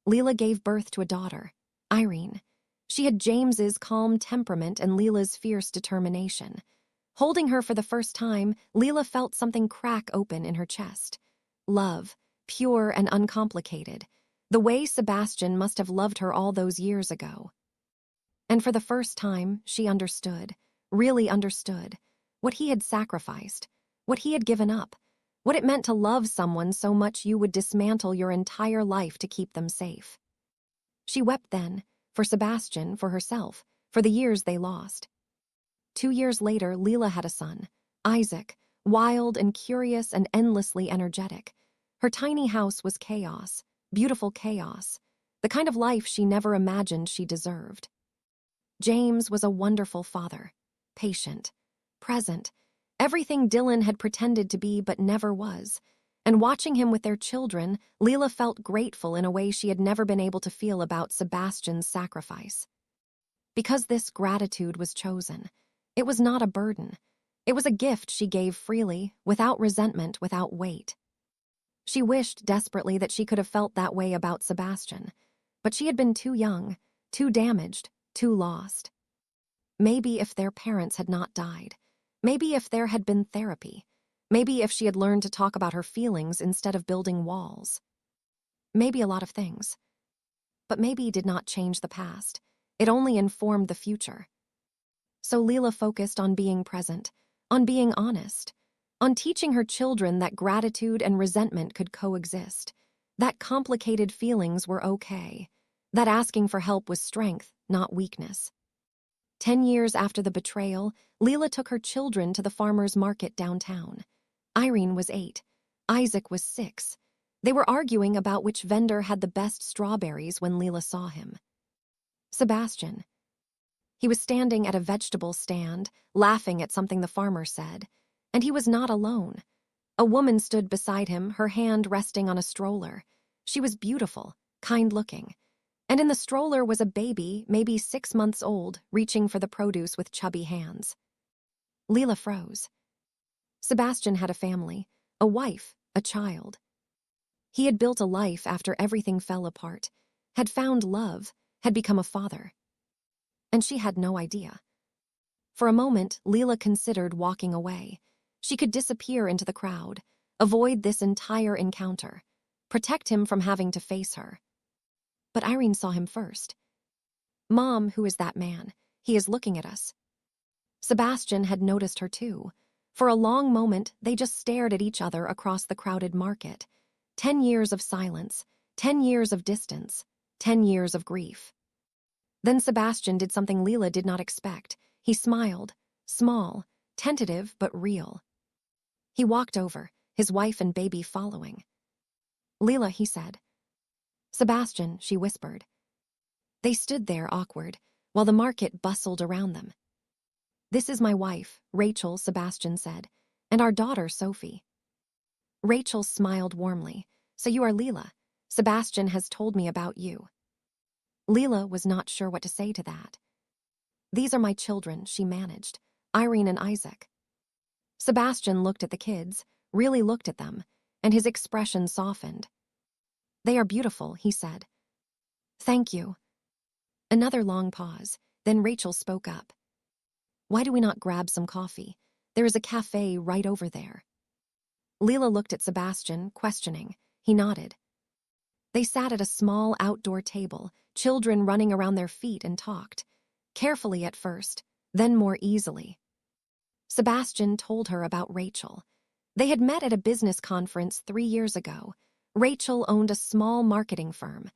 Lila gave birth to a daughter, Irene. She had James's calm temperament and Lila's fierce determination. Holding her for the first time, Lila felt something crack open in her chest. Love, pure and uncomplicated. The way Sebastian must have loved her all those years ago. And for the first time, she understood, really understood, what he had sacrificed, what he had given up, what it meant to love someone so much you would dismantle your entire life to keep them safe. She wept then, for Sebastian, for herself, for the years they lost. 2 years later, Lila had a son, Isaac, wild and curious and endlessly energetic. Her tiny house was chaos, beautiful chaos, the kind of life she never imagined she deserved. James was a wonderful father, patient, present, everything Dylan had pretended to be but never was. And watching him with their children, Lila felt grateful in a way she had never been able to feel about Sebastian's sacrifice. Because this gratitude was chosen, it was not a burden. It was a gift she gave freely, without resentment, without weight. She wished desperately that she could have felt that way about Sebastian, but she had been too young, too damaged, too lost. Maybe if their parents had not died, maybe if there had been therapy, maybe if she had learned to talk about her feelings instead of building walls. Maybe a lot of things. But maybe did not change the past. It only informed the future. So Lila focused on being present, on being honest, on teaching her children that gratitude and resentment could coexist, that complicated feelings were okay, that asking for help was strength, not weakness. 10 years after the betrayal, Lila took her children to the farmer's market downtown. Irene was 8. Isaac was 6. They were arguing about which vendor had the best strawberries when Lila saw him. Sebastian. He was standing at a vegetable stand, laughing at something the farmer said. And he was not alone. A woman stood beside him, her hand resting on a stroller. She was beautiful, kind-looking. And in the stroller was a baby, maybe 6 months old, reaching for the produce with chubby hands. Lila froze. Sebastian had a family, a wife, a child. He had built a life after everything fell apart, had found love, had become a father. And she had no idea. For a moment, Lila considered walking away. She could disappear into the crowd, avoid this entire encounter, protect him from having to face her. But Irene saw him first. "Mom, who is that man? He is looking at us." Sebastian had noticed her too. For a long moment, they just stared at each other across the crowded market. 10 years of silence, 10 years of distance, 10 years of grief. Then Sebastian did something Lila did not expect. He smiled, small, tentative but real. He walked over, his wife and baby following. "Lila," he said. "Sebastian," she whispered. They stood there awkward, while the market bustled around them. "This is my wife, Rachel," Sebastian said, "and our daughter, Sophie." Rachel smiled warmly. "So you are Lila. Sebastian has told me about you." Lila was not sure what to say to that. "These are my children," she managed, "Irene and Isaac." Sebastian looked at the kids, really looked at them, and his expression softened. "They are beautiful," he said. "Thank you." Another long pause, then Rachel spoke up. "Why do we not grab some coffee? There is a cafe right over there." Lila looked at Sebastian, questioning. He nodded. They sat at a small outdoor table, children running around their feet, and talked. Carefully at first, then more easily. Sebastian told her about Rachel. They had met at a business conference 3 years ago. Rachel owned a small marketing firm.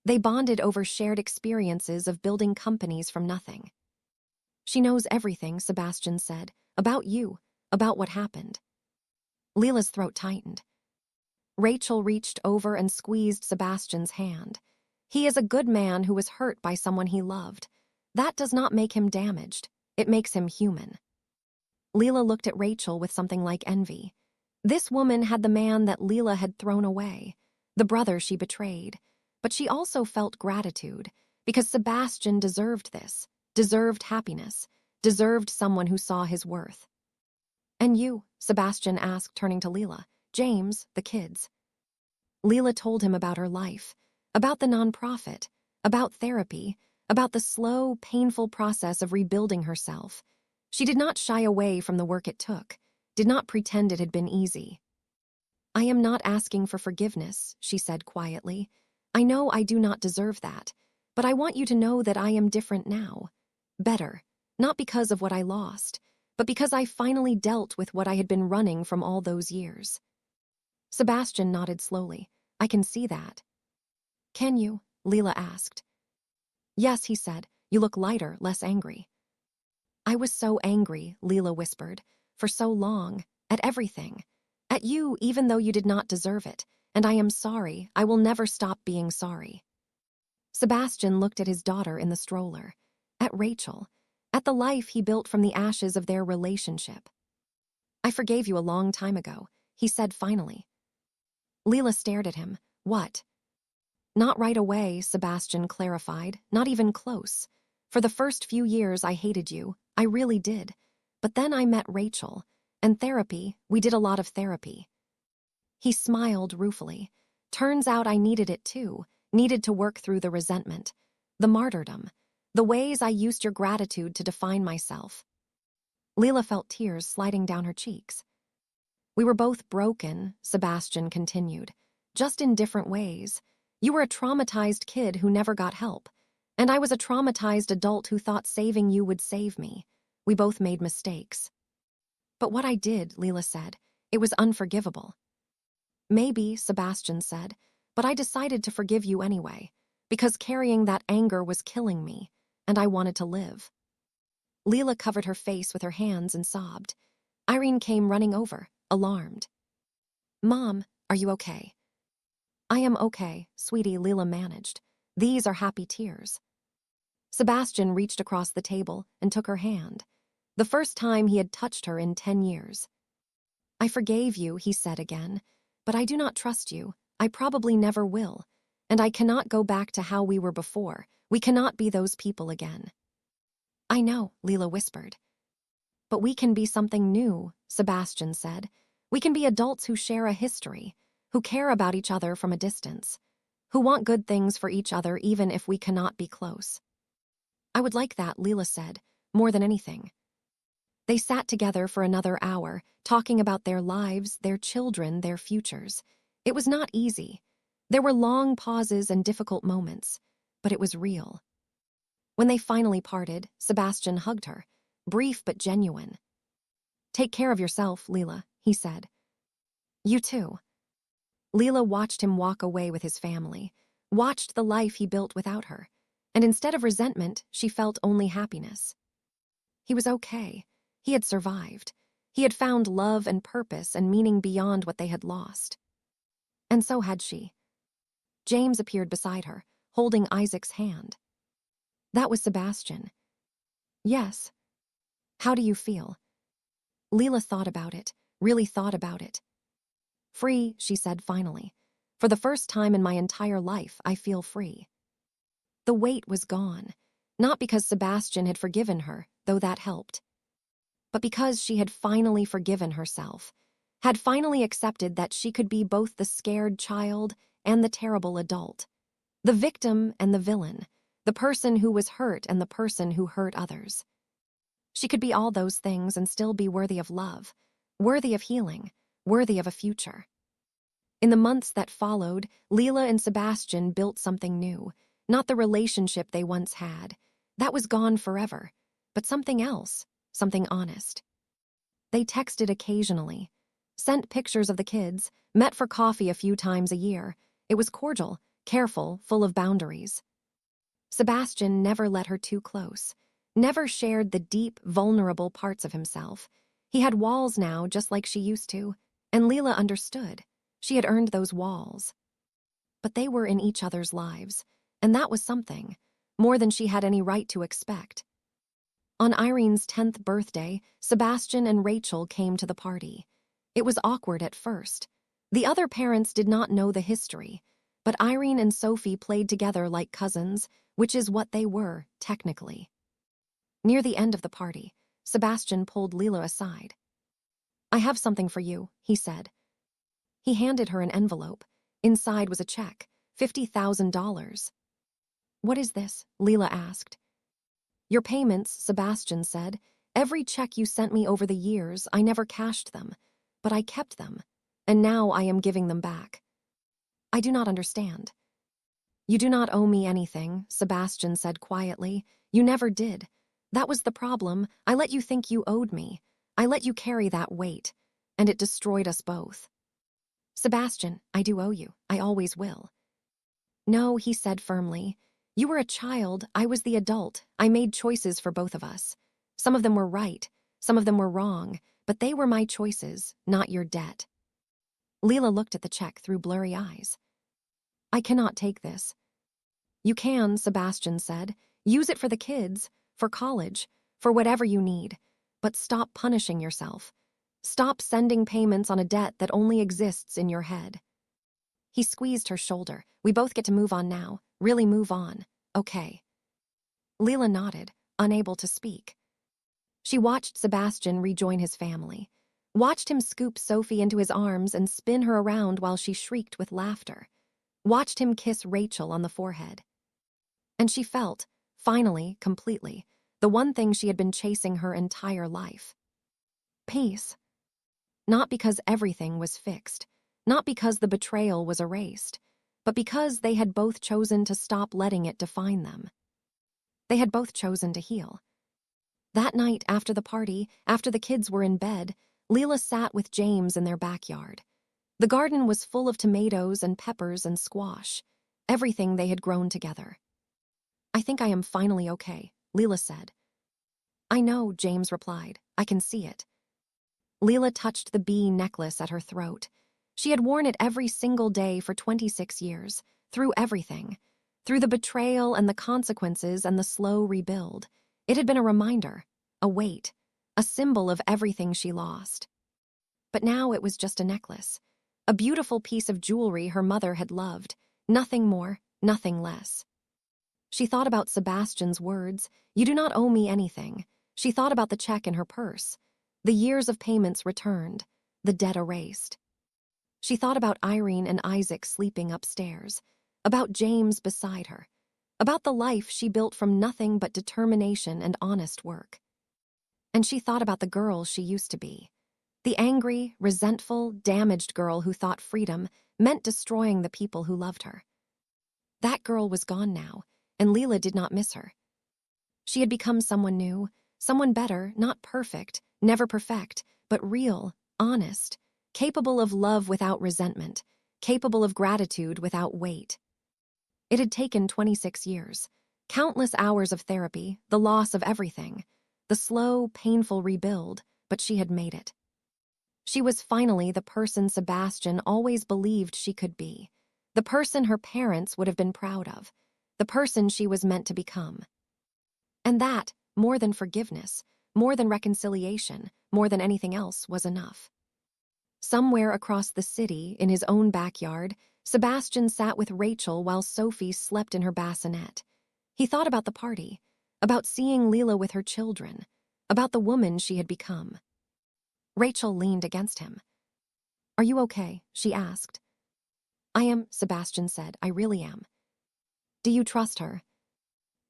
They bonded over shared experiences of building companies from nothing. "She knows everything," Sebastian said, "about you, about what happened." Lila's throat tightened. Rachel reached over and squeezed Sebastian's hand. "He is a good man who was hurt by someone he loved. That does not make him damaged. It makes him human." Lila looked at Rachel with something like envy. This woman had the man that Lila had thrown away, the brother she betrayed. But she also felt gratitude, because Sebastian deserved this, deserved happiness, deserved someone who saw his worth. "And you?" Sebastian asked, turning to Lila. "James, the kids." Lila told him about her life, about the nonprofit, about therapy, about the slow, painful process of rebuilding herself. She did not shy away from the work it took, did not pretend it had been easy. "I am not asking for forgiveness," she said quietly. "I know I do not deserve that, but I want you to know that I am different now. Better, not because of what I lost, but because I finally dealt with what I had been running from all those years." Sebastian nodded slowly. "I can see that." "Can you?" Lila asked. "Yes," he said. "You look lighter, less angry." "I was so angry," Lila whispered, "for so long, at everything. At you, even though you did not deserve it. And I am sorry. I will never stop being sorry." Sebastian looked at his daughter in the stroller, at Rachel, at the life he built from the ashes of their relationship. "I forgave you a long time ago," he said finally. Lila stared at him. "What?" "Not right away," Sebastian clarified, "not even close. For the first few years I hated you, I really did. But then I met Rachel, and therapy, we did a lot of therapy." He smiled ruefully. "Turns out I needed it too, needed to work through the resentment, the martyrdom, the ways I used your gratitude to define myself." Lila felt tears sliding down her cheeks. "We were both broken," Sebastian continued, "just in different ways. You were a traumatized kid who never got help, and I was a traumatized adult who thought saving you would save me. We both made mistakes." "But what I did," Lila said, "it was unforgivable." "Maybe," Sebastian said, "but I decided to forgive you anyway, because carrying that anger was killing me, and I wanted to live." Lila covered her face with her hands and sobbed. Irene came running over, alarmed. "Mom, are you okay?" "I am okay, sweetie," Lila managed. "These are happy tears." Sebastian reached across the table and took her hand, the first time he had touched her in 10 years. "I forgave you," he said again, "but I do not trust you. I probably never will. And I cannot go back to how we were before. We cannot be those people again." "I know," Lila whispered. "But we can be something new," Sebastian said. "We can be adults who share a history, who care about each other from a distance, who want good things for each other even if we cannot be close." "I would like that," Lila said, "more than anything." They sat together for another hour, talking about their lives, their children, their futures. It was not easy. There were long pauses and difficult moments, but it was real. When they finally parted, Sebastian hugged her, brief but genuine. "Take care of yourself, Lila," he said. "You too." Lila watched him walk away with his family, watched the life he built without her, and instead of resentment, she felt only happiness. He was okay. He had survived. He had found love and purpose and meaning beyond what they had lost. And so had she. James appeared beside her, holding Isaac's hand. That was Sebastian. "Yes." "How do you feel?" Lila thought about it, really thought about it. "Free," she said finally. "For the first time in my entire life, I feel free." The weight was gone, not because Sebastian had forgiven her, though that helped, but because she had finally forgiven herself, had finally accepted that she could be both the scared child and the terrible adult, the victim and the villain, the person who was hurt and the person who hurt others. She could be all those things and still be worthy of love, worthy of healing, worthy of a future. In the months that followed, Lila and Sebastian built something new, not the relationship they once had. That was gone forever, but something else, something honest. They texted occasionally. Sent pictures of the kids, met for coffee a few times a year. It was cordial, careful, full of boundaries. Sebastian never let her too close, never shared the deep, vulnerable parts of himself. He had walls now, just like she used to, and Lila understood. She had earned those walls. But they were in each other's lives, and that was something, more than she had any right to expect. On Irene's 10th birthday, Sebastian and Rachel came to the party. It was awkward at first. The other parents did not know the history, but Irene and Sophie played together like cousins, which is what they were, technically. Near the end of the party, Sebastian pulled Lila aside. "I have something for you," he said. He handed her an envelope. Inside was a check, $50,000. "What is this?" Lila asked. "Your payments," Sebastian said. "Every check you sent me over the years, I never cashed them, but I kept them, and now I am giving them back." "I do not understand." "You do not owe me anything," Sebastian said quietly. "You never did. That was the problem. I let you think you owed me. I let you carry that weight, and it destroyed us both." "Sebastian, I do owe you. I always will." "No," he said firmly. "You were a child, I was the adult. I made choices for both of us. Some of them were right, some of them were wrong, but they were my choices, not your debt." Lila looked at the check through blurry eyes. "I cannot take this." "You can," Sebastian said. "Use it for the kids, for college, for whatever you need. But stop punishing yourself. Stop sending payments on a debt that only exists in your head." He squeezed her shoulder. "We both get to move on now. Really move on. Okay." Lila nodded, unable to speak. She watched Sebastian rejoin his family, watched him scoop Sophie into his arms and spin her around while she shrieked with laughter, watched him kiss Rachel on the forehead. And she felt, finally, completely, the one thing she had been chasing her entire life. Peace. Not because everything was fixed, not because the betrayal was erased, but because they had both chosen to stop letting it define them. They had both chosen to heal. That night after the party, after the kids were in bed, Lila sat with James in their backyard. The garden was full of tomatoes and peppers and squash, everything they had grown together. "I think I am finally okay," Lila said. "I know," James replied. "I can see it." Lila touched the bee necklace at her throat. She had worn it every single day for 26 years, through everything. Through the betrayal and the consequences and the slow rebuild. It had been a reminder, a weight, a symbol of everything she lost. But now it was just a necklace. A beautiful piece of jewelry her mother had loved. Nothing more, nothing less. She thought about Sebastian's words, "You do not owe me anything." She thought about the check in her purse. The years of payments returned, the debt erased. She thought about Irene and Isaac sleeping upstairs, about James beside her, about the life she built from nothing but determination and honest work. And she thought about the girl she used to be, the angry, resentful, damaged girl who thought freedom meant destroying the people who loved her. That girl was gone now, and Lila did not miss her. She had become someone new, someone better, not perfect, never perfect, but real, honest, capable of love without resentment, capable of gratitude without weight. It had taken 26 years, countless hours of therapy, the loss of everything, the slow, painful rebuild, but she had made it. She was finally the person Sebastian always believed she could be, the person her parents would have been proud of, the person she was meant to become. And that, more than forgiveness, more than reconciliation, more than anything else, was enough. Somewhere across the city, in his own backyard, Sebastian sat with Rachel while Sophie slept in her bassinet. He thought about the party, about seeing Lila with her children, about the woman she had become. Rachel leaned against him. "Are you okay?" she asked. "I am," Sebastian said. "I really am." "Do you trust her?"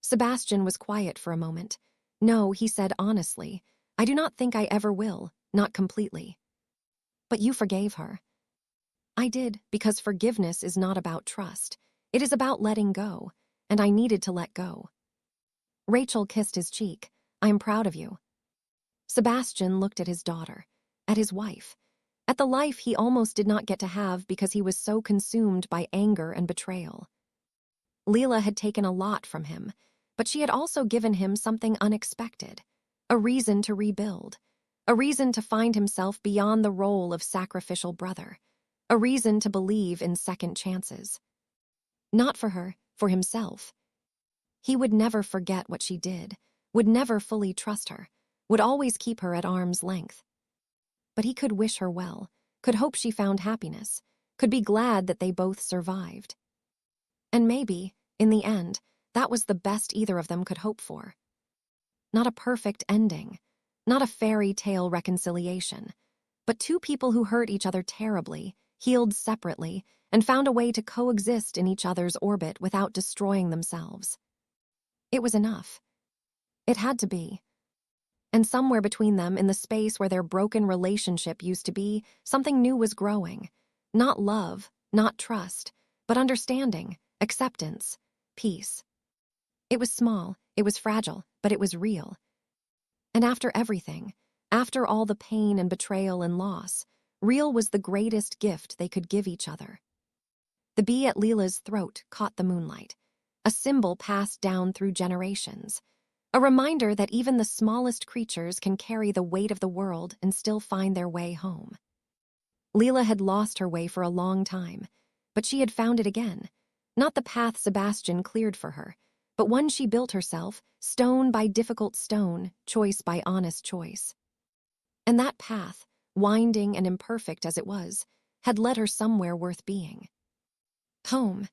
Sebastian was quiet for a moment. "No," he said honestly. "I do not think I ever will, not completely." "But you forgave her." "I did, because forgiveness is not about trust. It is about letting go, and I needed to let go." Rachel kissed his cheek. "I am proud of you." Sebastian looked at his daughter, at his wife, at the life he almost did not get to have because he was so consumed by anger and betrayal. Lila had taken a lot from him, but she had also given him something unexpected, a reason to rebuild, a reason to find himself beyond the role of sacrificial brother, a reason to believe in second chances. Not for her, for himself. He would never forget what she did, would never fully trust her, would always keep her at arm's length. But he could wish her well, could hope she found happiness, could be glad that they both survived. And maybe, in the end, that was the best either of them could hope for. Not a perfect ending, not a fairy tale reconciliation, but two people who hurt each other terribly, healed separately, and found a way to coexist in each other's orbit without destroying themselves. It was enough. It had to be. And somewhere between them, in the space where their broken relationship used to be, something new was growing. Not love, not trust, but understanding, acceptance, peace. It was small, it was fragile, but it was real. And after everything, after all the pain and betrayal and loss, real was the greatest gift they could give each other. The bee at Lila's throat caught the moonlight, a symbol passed down through generations, a reminder that even the smallest creatures can carry the weight of the world and still find their way home. Lila had lost her way for a long time, but she had found it again. Not the path Sebastian cleared for her, but one she built herself, stone by difficult stone, choice by honest choice. And that path, winding and imperfect as it was, had led her somewhere worth being. Home,